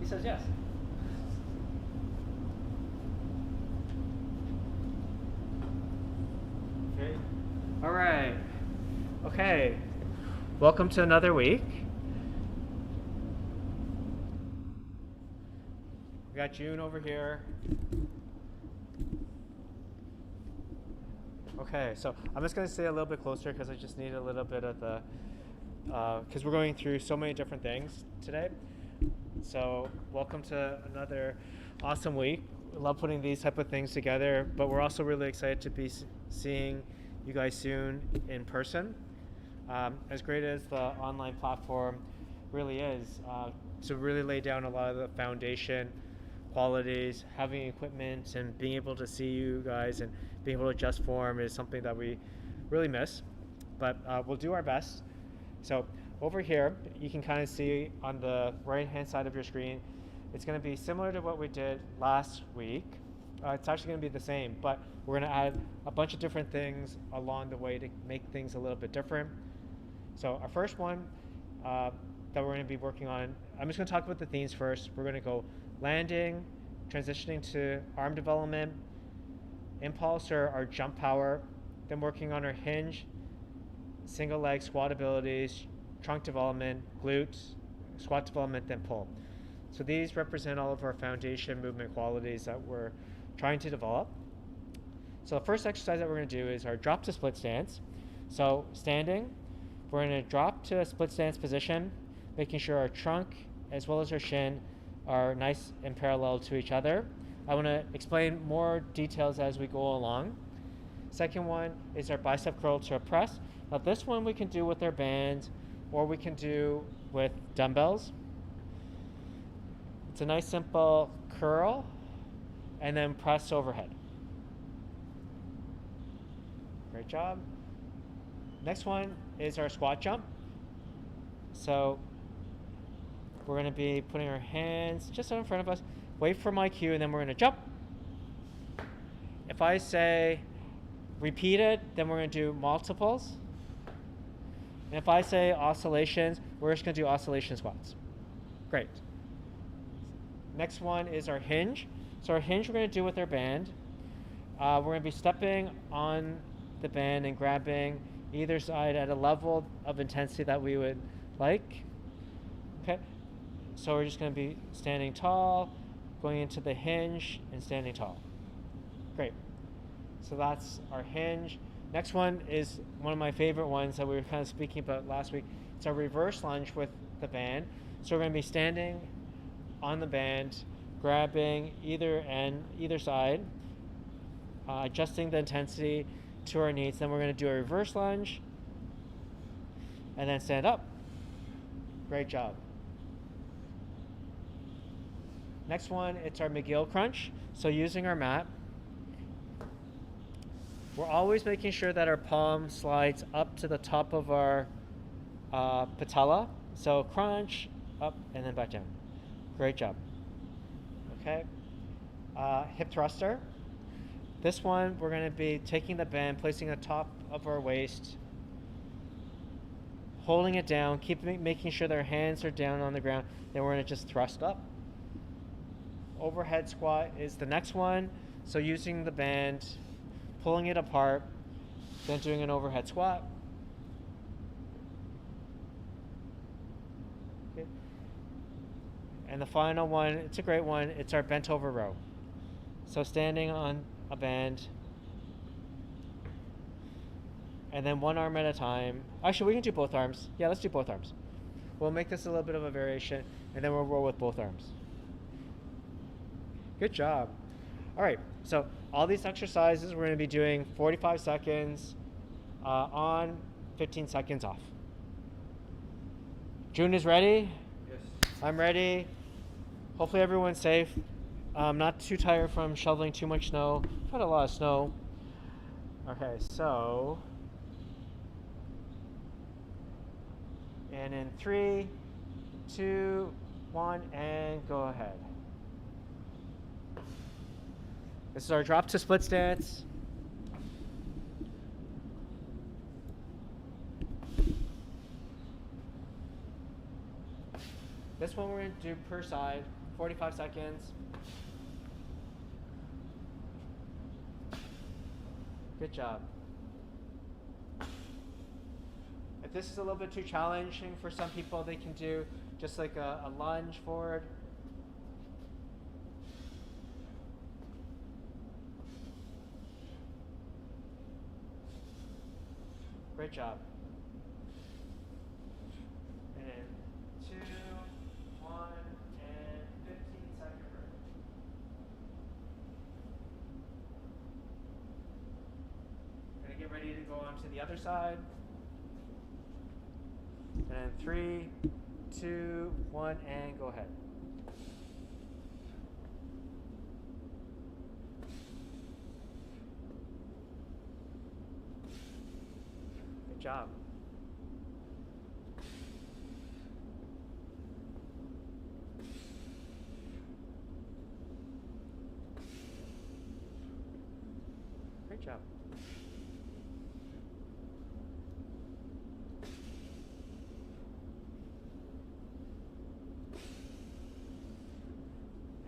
says yes. Okay. All right. Okay. Welcome to another week. We got June over here. Okay, so I'm just going to stay a little bit closer because I just need a little bit of the, because we're going through so many different things today. So welcome to another awesome week. We love putting these type of things together, but we're also really excited to be seeing you guys soon in person. As great as the online platform really is, to really lay down a lot of the foundation qualities, having equipment and being able to see you guys and being able to adjust form is something that we really miss, but we'll do our best. So over here, you can kind of see on the right-hand side of your screen, it's going to be similar to what we did last week. It's actually going to be the same, but we're going to add a bunch of different things along the way to make things a little bit different. So our first one that we're going to be working on, I'm just going to talk about the themes first. We're going to go landing, transitioning to arm development, impulse or our jump power, then working on our hinge, single leg squat abilities, trunk development, glutes, squat development, then pull. So these represent all of our foundation movement qualities that we're trying to develop. So the first exercise that we're going to do is our drop to split stance. So standing, we're going to drop to a split stance position, making sure our trunk as well as our shin are nice and parallel to each other. I want to explain more details as we go along. Second one is our bicep curl to a press. Now this one we can do with our band or we can do with dumbbells. It's a nice simple curl and then press overhead. Great job. Next one is our squat jump. So we're going to be putting our hands just out in front of us. Wait for my cue, and then we're going to jump. If I say repeat it, then we're going to do multiples. And if I say oscillations, we're just going to do oscillation squats. Great. Next one is our hinge. So our hinge we're going to do with our band. We're going to be stepping on the band and grabbing either side at a level of intensity that we would like. Okay. So we're just going to be standing tall, going into the hinge, and standing tall. Great. So that's our hinge. Next one is one of my favorite ones that we were kind of speaking about last week. It's our reverse lunge with the band. So we're going to be standing on the band, grabbing either end, either side, adjusting the intensity to our needs. Then we're going to do a reverse lunge, and then stand up. Great job. Next one, it's our Mcgill Crunch. So using our mat, we're always making sure that our palm slides up to the top of our patella. So crunch, up, and then back down. Great job. Okay. Hip thruster. This one, we're going to be taking the band, placing it on top of our waist, holding it down, making sure that our hands are down on the ground. Then we're going to just thrust up. Overhead squat is the next one. So using the band, pulling it apart, then doing an overhead squat. Okay. And the final one, it's a great one, it's our bent over row. So standing on a band, and then one arm at a time. Actually, we can do both arms. Yeah, let's do both arms. We'll make this a little bit of a variation, and then we'll roll with both arms. Good job. All right, so all these exercises we're going to be doing 45 seconds on, 15 seconds off. June is ready? Yes. I'm ready. Hopefully everyone's safe. I'm not too tired from shoveling too much snow. We've had a lot of snow. Okay, so, and in 3, 2, 1, and go ahead. This is our drop to split stance. This one we're going to do per side, 45 seconds. Good job. If this is a little bit too challenging for some people, they can do just like a lunge forward. Great job. And 2, 1, and 15-second break. Gonna get ready to go on to the other side. And 3, 2, 1, and go ahead. Good job. Great job.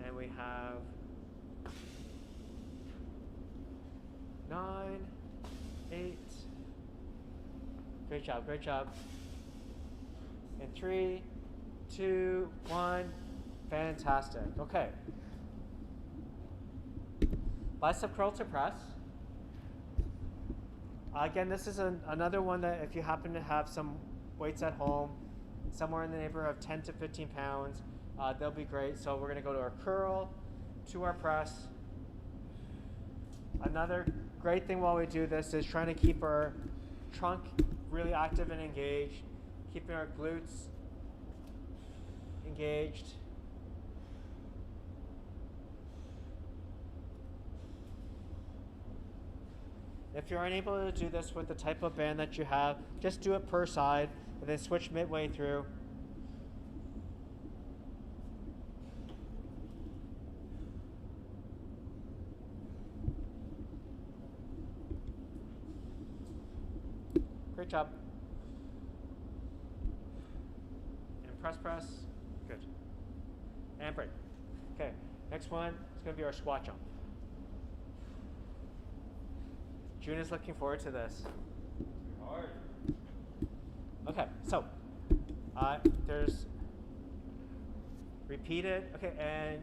And we have 9, 8. Great job, great job. And 3, 2, 1. Fantastic. Okay. Bicep curl to press. Again, this is another one that if you happen to have some weights at home, somewhere in the neighborhood of 10 to 15 pounds, they'll be great. So we're going to go to our curl, to our press. Another great thing while we do this is trying to keep our trunk really active and engaged, keeping our glutes engaged. If you're unable to do this with the type of band that you have, just do it per side and then switch midway through. Great job. And press, press. Good. And break. Okay, next one is going to be our squat jump. June is looking forward to this. Hard. Okay, so there's repeat it. Okay, and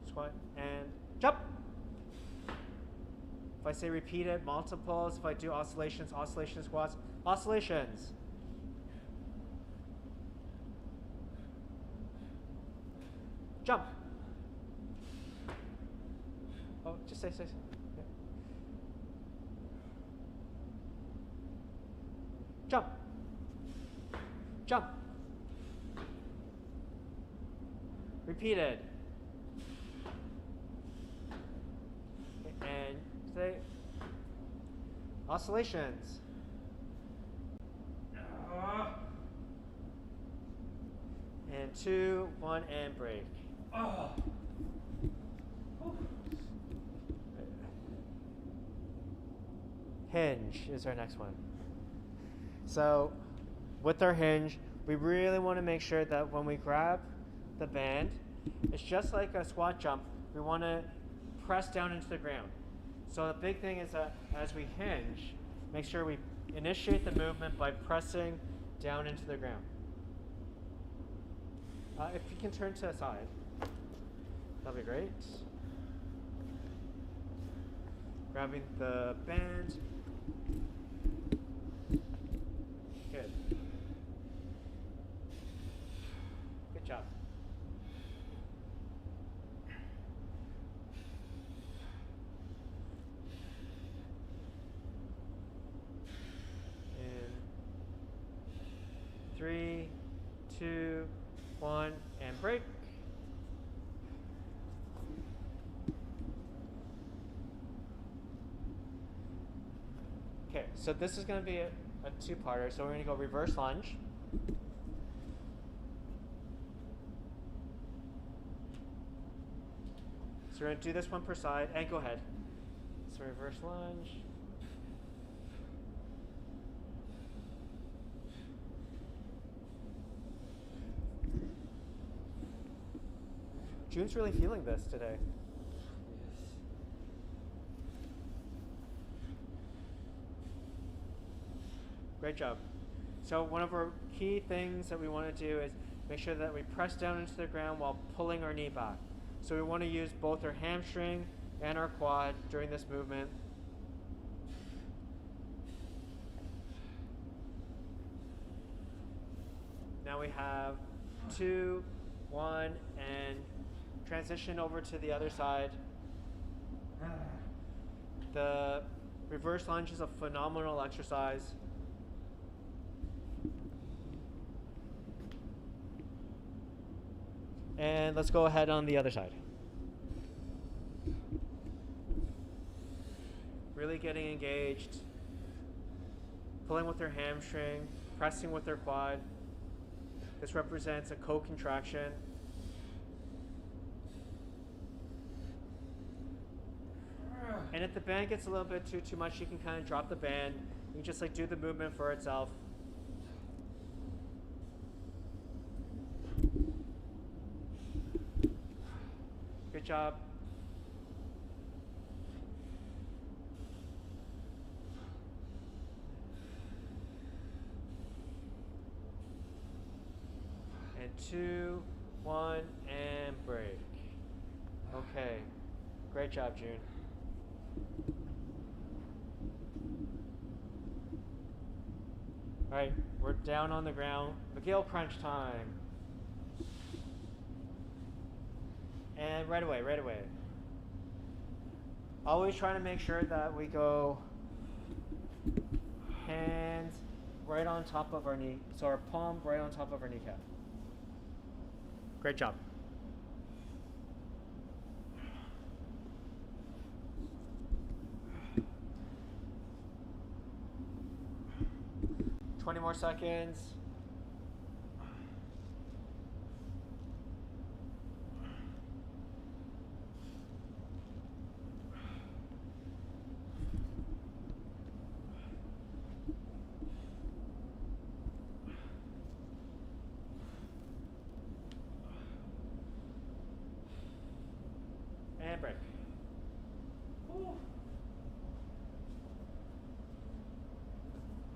squat and jump. If I say repeat it, multiples. If I do oscillations, oscillation squats, oscillations. Jump. Oh, just say. Yeah. Jump. Jump. Repeated. And say oscillations. And 2, 1, and break. Hinge is our next one. So with our hinge, we really want to make sure that when we grab the band, it's just like a squat jump. We want to press down into the ground. So the big thing is that as we hinge, make sure we initiate the movement by pressing down into the ground. If you can turn to the side, that'll be great. Grabbing the band. Good. Good job. In 3, 2, 1, and break. Okay, so this is going to be a two-parter. So we're going to go reverse lunge. So we're going to do this one per side, and go ahead. So reverse lunge. June's really feeling this today. Yes. Great job. So one of our key things that we want to do is make sure that we press down into the ground while pulling our knee back. So we want to use both our hamstring and our quad during this movement. Now we have 2, 1, and transition over to the other side. The reverse lunge is a phenomenal exercise. And let's go ahead on the other side. Really getting engaged. Pulling with their hamstring, pressing with their quad. This represents a co-contraction. And if the band gets a little bit too much, you can kind of drop the band. You can just like do the movement for itself. Good job. And 2, 1, and break. Okay. Great job, June. All right, we're down on the ground. Mcgill Crunch time. And right away. Always trying to make sure that we go hands right on top of our knee. So our palm right on top of our kneecap. Great job. Twenty more seconds. And break. Ooh.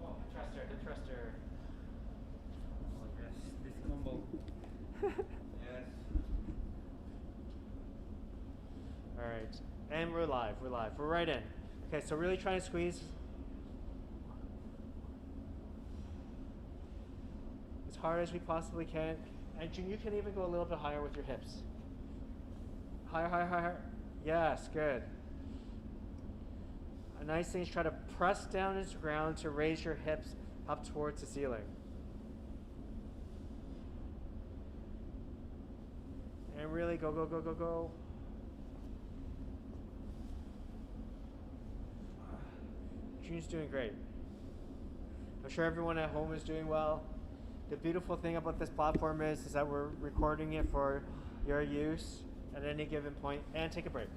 Oh, hip thruster. Oh yes, this combo. Yes. All right, and we're live. We're right in. Okay, so really trying to squeeze as hard as we possibly can. And June, you can even go a little bit higher with your hips. Higher. Yes, good. A nice thing is try to press down into the ground to raise your hips up towards the ceiling. And really go. June's doing great. I'm sure everyone at home is doing well. The beautiful thing about this platform is that we're recording it for your use at any given point, and take a break.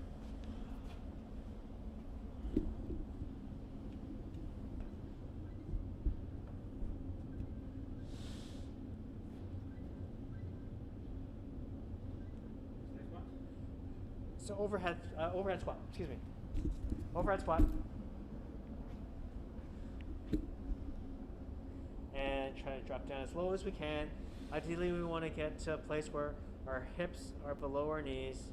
So overhead squat, excuse me. Overhead squat. And try to drop down as low as we can. Ideally, we want to get to a place where our hips are below our knees.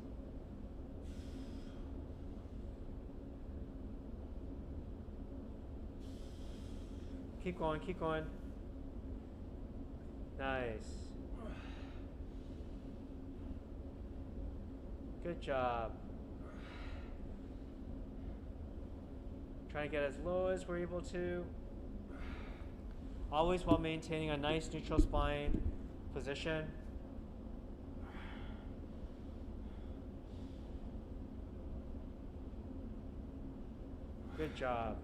Keep going. Nice. Good job. Try to get as low as we're able to. Always while maintaining a nice neutral spine position. Good job.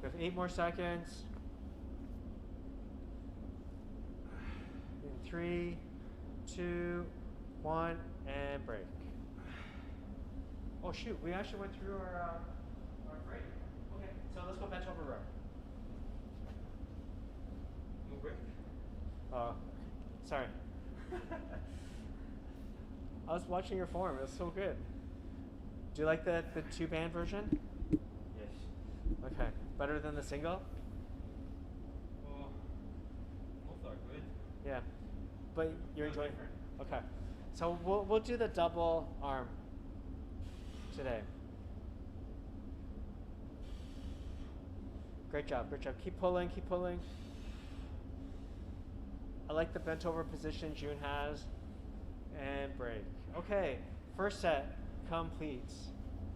We have 8 more seconds. In 3, 2, 1, and break. Oh shoot, we actually went through our break. Okay, so let's go bench over row. No break. Sorry. I was watching your form. It was so good. Do you like the two-band version? Yes. Okay. Better than the single? Well, both are good. Yeah. But you're No enjoying. different. Okay. So we'll do the double arm today. Great job. Great job. Keep pulling. Keep pulling. I like the bent over position June has. And break. Okay. First set completes.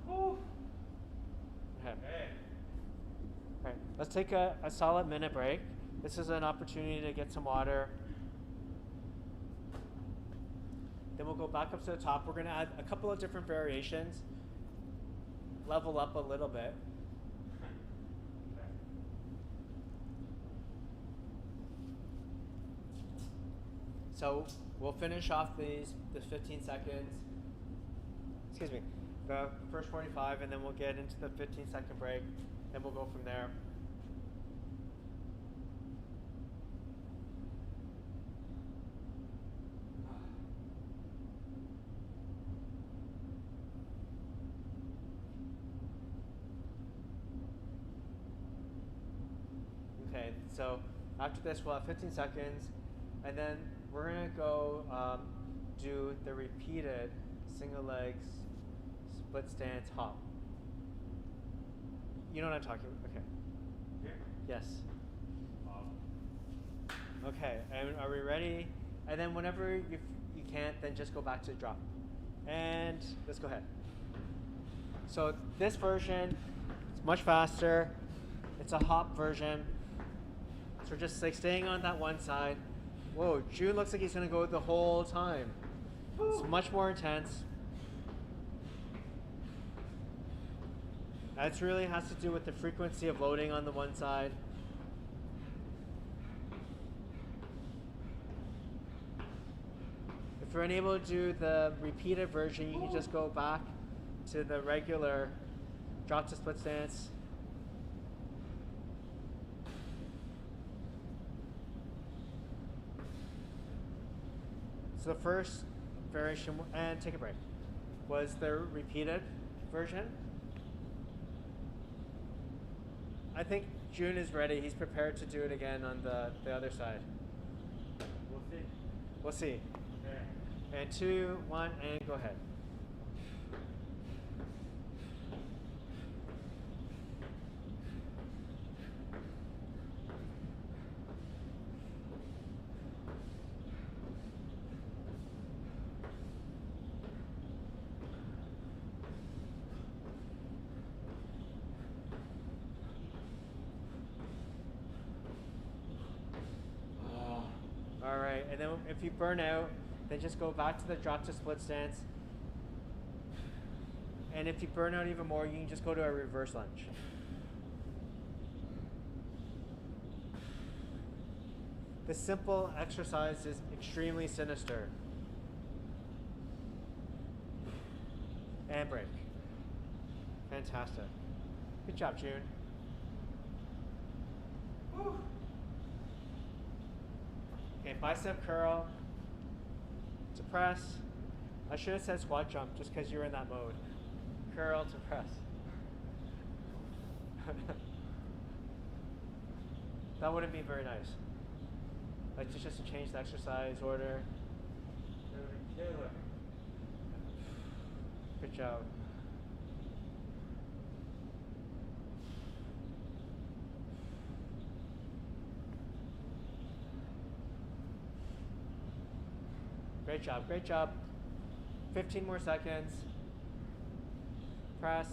Woo. Okay. Hey. All right. Let's take a solid minute break. This is an opportunity to get some water. Then we'll go back up to the top. We're going to add a couple of different variations. Level up a little bit. So we'll finish off the 15 seconds. Excuse me. The first 45, and then we'll get into the 15-second break. Then we'll go from there. Okay, so after this we'll have 15 seconds, and then we're going to go do the repeated single legs split stance hop. You know what I'm talking about? Okay. Here. Yes. Okay, and are we ready? And then whenever you can't, then just go back to drop. And let's go ahead. So this version, it's much faster. It's a hop version. So we're just like staying on that one side. Whoa, June looks like he's gonna go the whole time. It's much more intense. That really has to do with the frequency of loading on the one side. If you're unable to do the repeated version, you can just go back to the regular drop to split stance. So the first variation, and take a break, was the repeated version. I think June is ready. He's prepared to do it again on the other side. We'll see. We'll see. Okay. And 2, 1, and go ahead. All right, and then if you burn out, then just go back to the drop to split stance. And if you burn out even more, you can just go to a reverse lunge. This simple exercise is extremely sinister. And break. Fantastic. Good job, June. Woo. Okay, bicep curl to press. I should have said squat jump just because you're in that mode. Curl to press. That wouldn't be very nice. Like just to change the exercise order. Good job. Great job, great job. 15 more seconds. Press.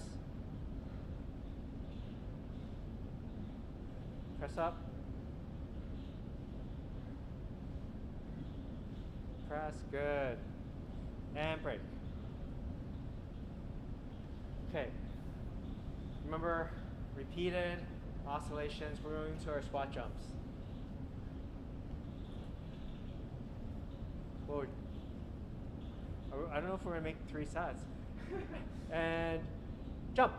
Press up. Press, good. And break. Okay. Remember, repeated oscillations. We're going to our squat jumps. Whoa. I don't know if we're going to make 3 sets. And jump.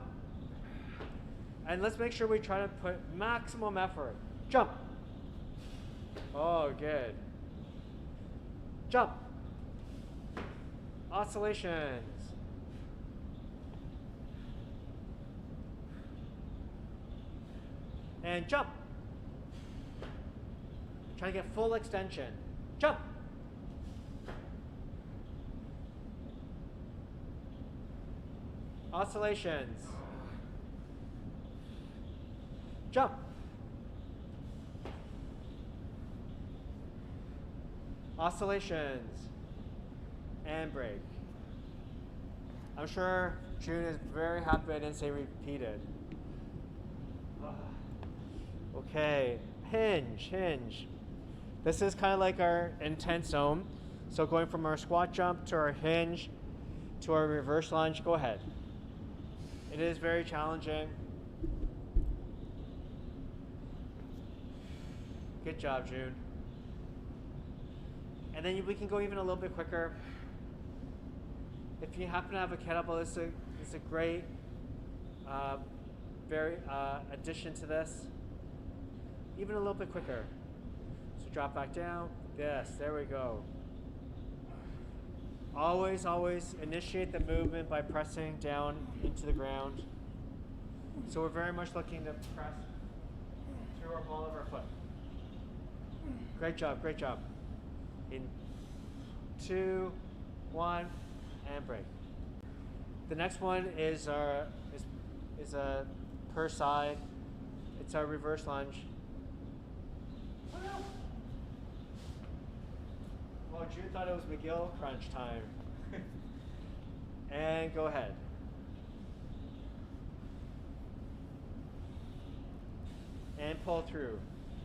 And let's make sure we try to put maximum effort. Jump. Oh, good. Jump. Oscillations. And jump. Try to get full extension. Jump. Oscillations. Jump. Oscillations. And break. I'm sure June is very happy I didn't say repeated. Okay, hinge. This is kind of like our intense zone. So going from our squat jump to our hinge to our reverse lunge, go ahead. It is very challenging. Good job, June. And then we can go even a little bit quicker. If you happen to have a kettlebell, it's a great addition to this. Even a little bit quicker. So drop back down. Yes, there we go. Always initiate the movement by pressing down into the ground. So we're very much looking to press through our ball of our foot. Great job. In 2, 1, and break. The next one is a per side. It's our reverse lunge. Oh, June thought it was Mcgill Crunch time. And go ahead. And pull through.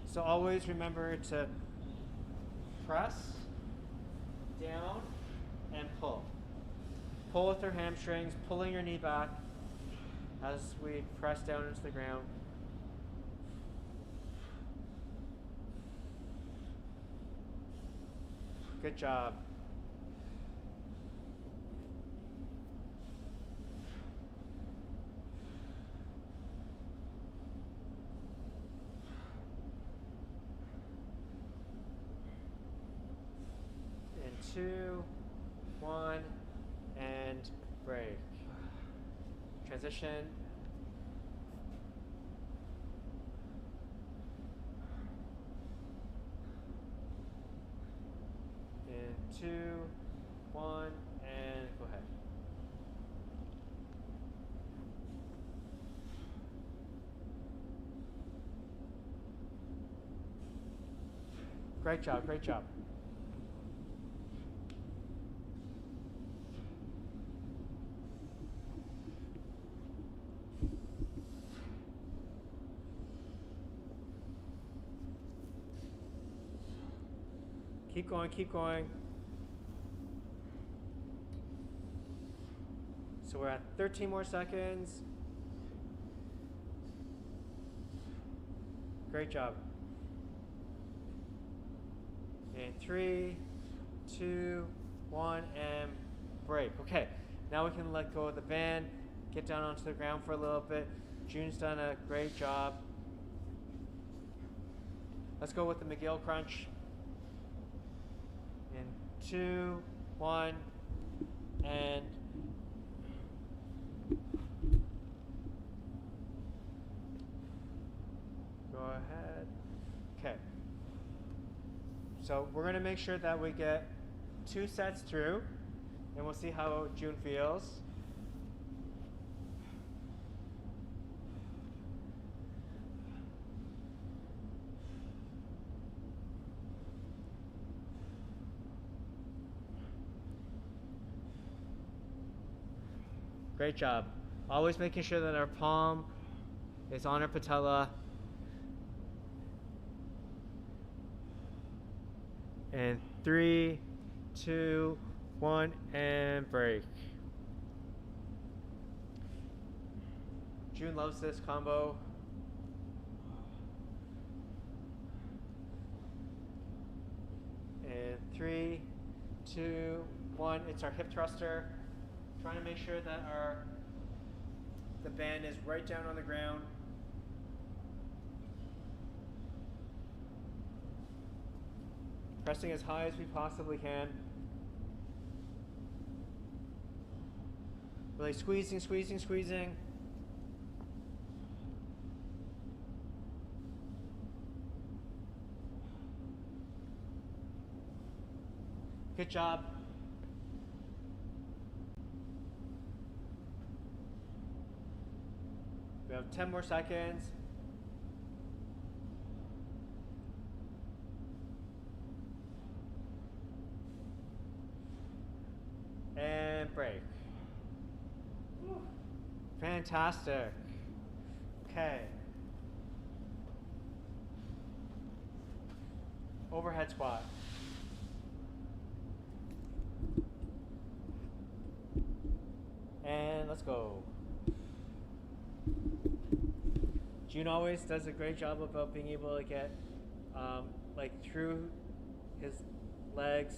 So always remember to press, down, and pull. Pull with your hamstrings, pulling your knee back as we press down into the ground. Good job. And 2, 1, and break. Transition. And 2, 1, and go ahead. Great job. Keep going. So we're at 13 more seconds. Great job. And 3, 2, 1, and break. Okay, now we can let go of the band, get down onto the ground for a little bit. June's done a great job. Let's go with the Mcgill Crunch. In 2, 1, and go ahead. Okay. So we're going to make sure that we get 2 sets through, and we'll see how June feels. Great job. Always making sure that our palm is on our patella. And 3, 2, 1, and break. June loves this combo. And 3, 2, 1. It's our hip thruster. Trying to make sure that the band is right down on the ground. Pressing as high as we possibly can. Really squeezing, squeezing, squeezing. Good job. We have 10 more seconds. And break. Fantastic. Okay. Overhead squat. And let's go. June always does a great job about being able to get like through his legs.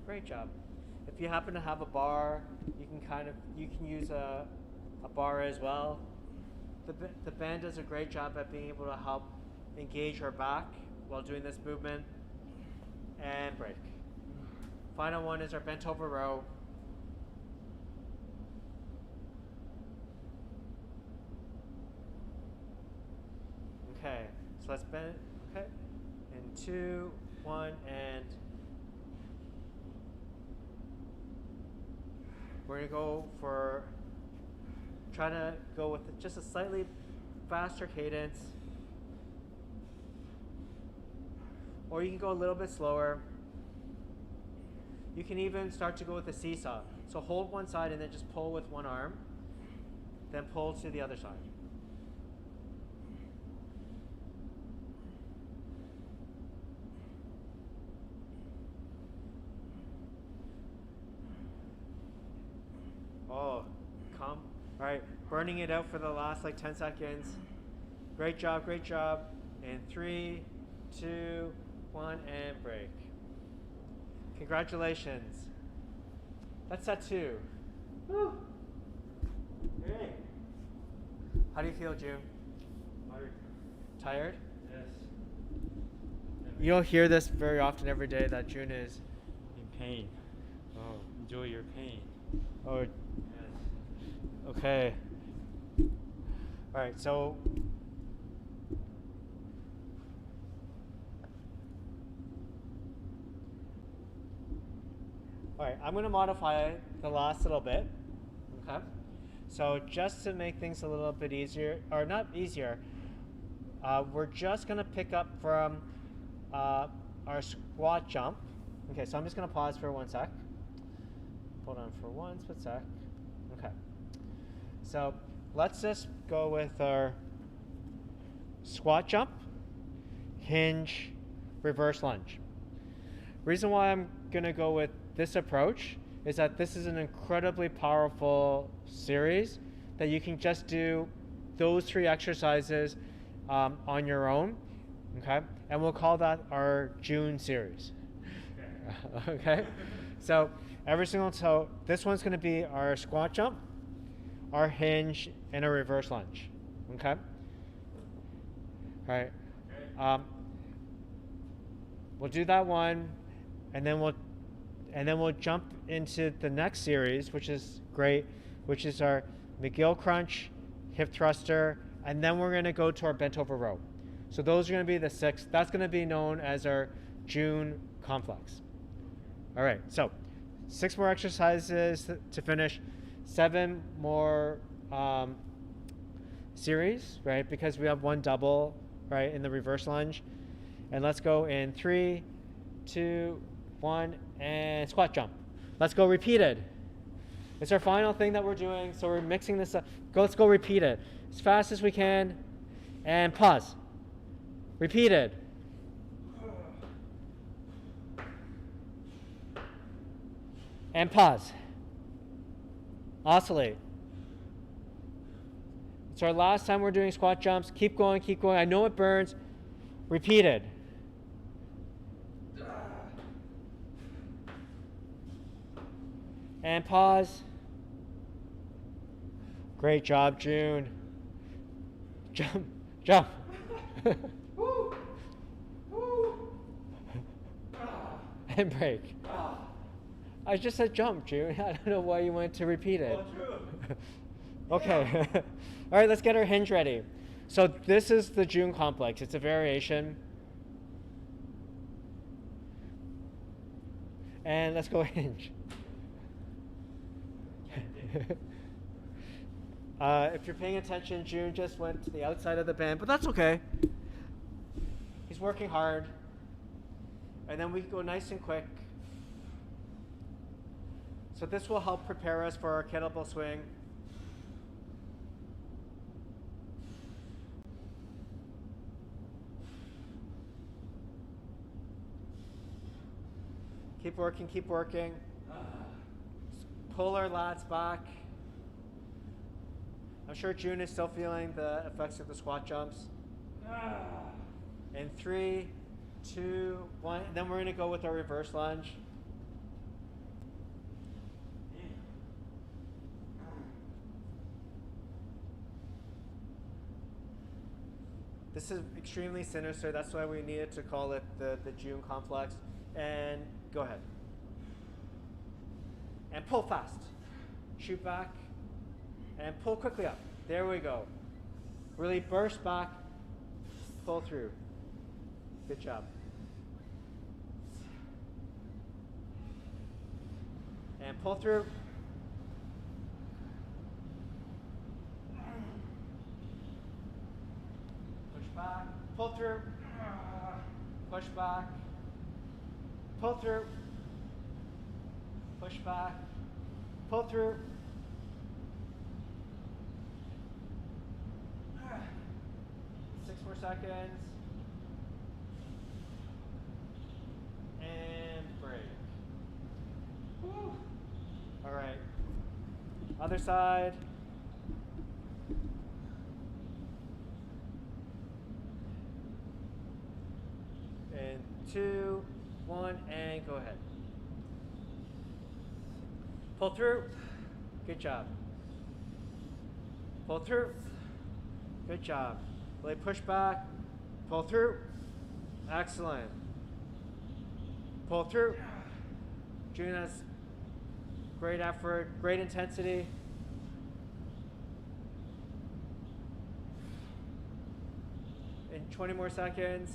Great job. If you happen to have a bar, you can use a bar as well. The band does a great job at being able to help engage our back while doing this movement. And break. Final one is our bent over row. Okay, so let's bend. Okay, and 2, 1, and we're gonna go for, try to go with just a slightly faster cadence, or you can go a little bit slower. You can even start to go with a seesaw. So hold one side and then just pull with one arm, then pull to the other side. Oh, calm. All right, burning it out for the last like 10 seconds. Great job, great job. And 3, 2, 1, and break. Congratulations. That's set 2. Woo. Great. How do you feel, June? Tired. Tired? Yes. You don't hear this very often every day that June is In pain. Oh. Enjoy your pain. Oh, Yes. okay. All right, so all right, I'm going to modify the last little bit. Okay. So just to make things a little bit easier, or not easier, we're just going to pick up from our squat jump. Okay, so I'm just going to pause for 1 sec. Hold on for 1 split sec. Okay. So let's just go with our squat jump, hinge, reverse lunge. Reason why I'm going to go with this approach is that this is an incredibly powerful series that you can just do those 3 exercises on your own, okay? And we'll call that our June series. Okay? So so this one's going to be our squat jump, our hinge, and a reverse lunge, okay? All right. We'll do that one, and then we'll jump into the next series, which is great, which is our Mcgill Crunch, hip thruster, and then we're going to go to our bent over row. So those are going to be the 6. That's going to be known as our June complex. All right, so 6 more exercises to finish, 7 more series, right? Because we have 1 double, right, in the reverse lunge. And let's go in 3, 2, 1, and squat jump. Let's go repeated. It's our final thing that we're doing, so we're mixing this up. Let's go repeated as fast as we can, and pause. Repeated. And pause. Oscillate. It's our last time we're doing squat jumps. Keep going, keep going. I know it burns. Repeated. And pause. Great job, June. Jump, jump. Woo! Woo! And break. I just said jump, June. I don't know why you went to repeat it. Oh, true. Okay. All right, let's get our hinge ready. So this is the June complex. It's a variation. And let's go hinge. If you're paying attention, June just went to the outside of the band, but that's okay. He's working hard. And then we go nice and quick. So this will help prepare us for our kettlebell swing. Keep working, keep working. Pull our lats back. I'm sure June is still feeling the effects of the squat jumps. In 3, 2, 1, and then we're going to go with our reverse lunge. This is extremely sinister. That's why we needed to call it the June complex. And go ahead. And pull fast. Shoot back. And pull quickly up. There we go. Really burst back. Pull through. Good job. And pull through. Push back. Pull through. Push back. Pull through. Push back. Pull through. Six more seconds. And break. Woo. All right. Other side. And 2, 1, and go ahead. Pull through. Good job. Pull through. Good job. Really push back. Pull through. Excellent. Pull through. June has great effort, great intensity. In 20 more seconds.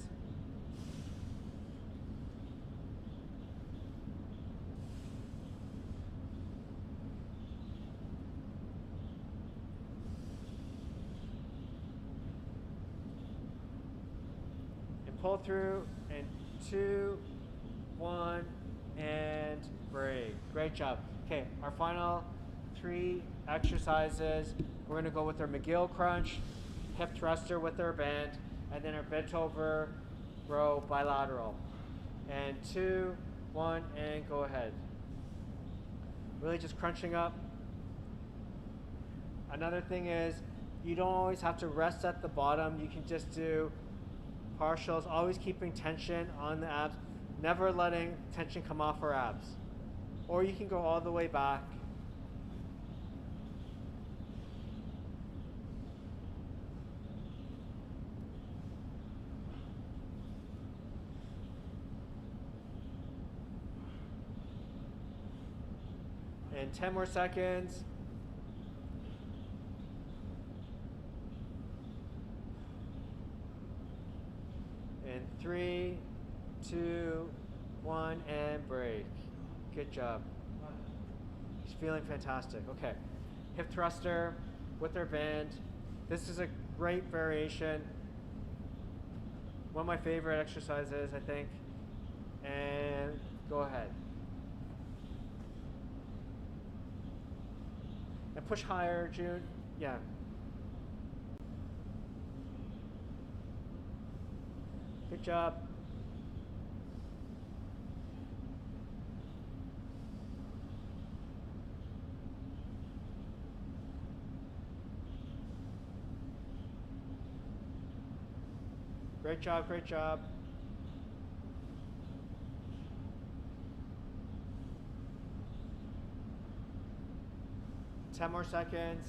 Pull through, and 2, 1, and break. Great job. Okay, our final 3 exercises. We're going to go with our Mcgill Crunch, hip thruster with our band, and then our bent over row bilateral. And 2, 1, and go ahead. Really just crunching up. Another thing is, you don't always have to rest at the bottom. You can just do partials, always keeping tension on the abs, never letting tension come off our abs. Or you can go all the way back. And 10 more seconds. And 3, 2, 1, and break. Good job. He's feeling fantastic. Okay. Hip thruster with our band. This is a great variation. One of my favorite exercises, I think. And go ahead. And push higher, June. Yeah. Good job. Great job, great job. 10 more seconds.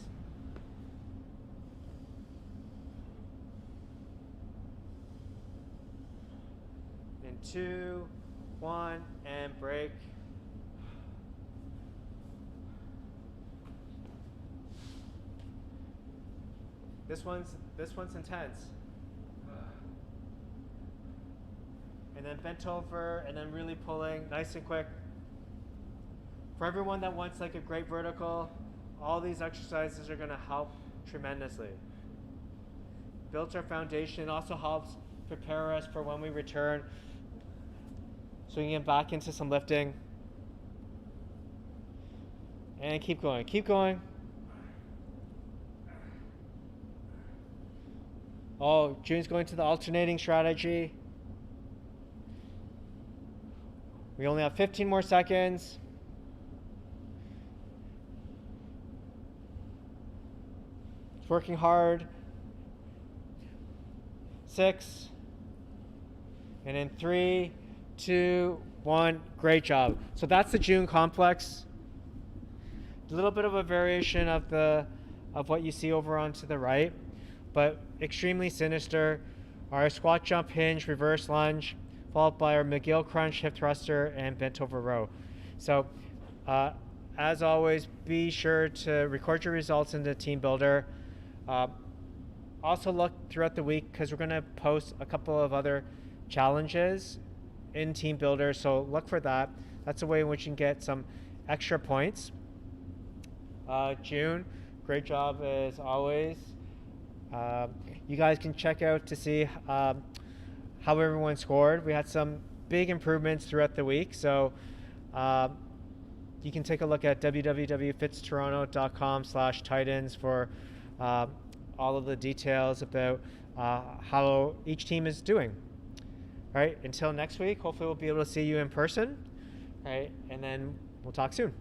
And 2, 1, and break. This one's intense. And then bent over, and then really pulling, nice and quick. For everyone that wants like a great vertical, all these exercises are gonna help tremendously. Builds our foundation, also helps prepare us for when we return, so we can get back into some lifting. And keep going, keep going. Oh, June's going to the alternating strategy. We only have 15 more seconds. It's working hard. 6. And in 3, 2, 1. Great job. So that's the June complex. A little bit of a variation of what you see over on to the right, but extremely sinister. Our squat, jump, hinge, reverse lunge, followed by our Mcgill Crunch, hip thruster, and bent over row. So as always, be sure to record your results in the Team Builder. Also look throughout the week, because we're going to post a couple of other challenges in Team Builder, so look for that. That's a way in which you can get some extra points. June, great job as always. You guys can check out to see how everyone scored. We had some big improvements throughout the week, so you can take a look at www.fitstoronto.com/titans for all of the details about how each team is doing. All right, until next week, hopefully we'll be able to see you in person. All right, and then we'll talk soon.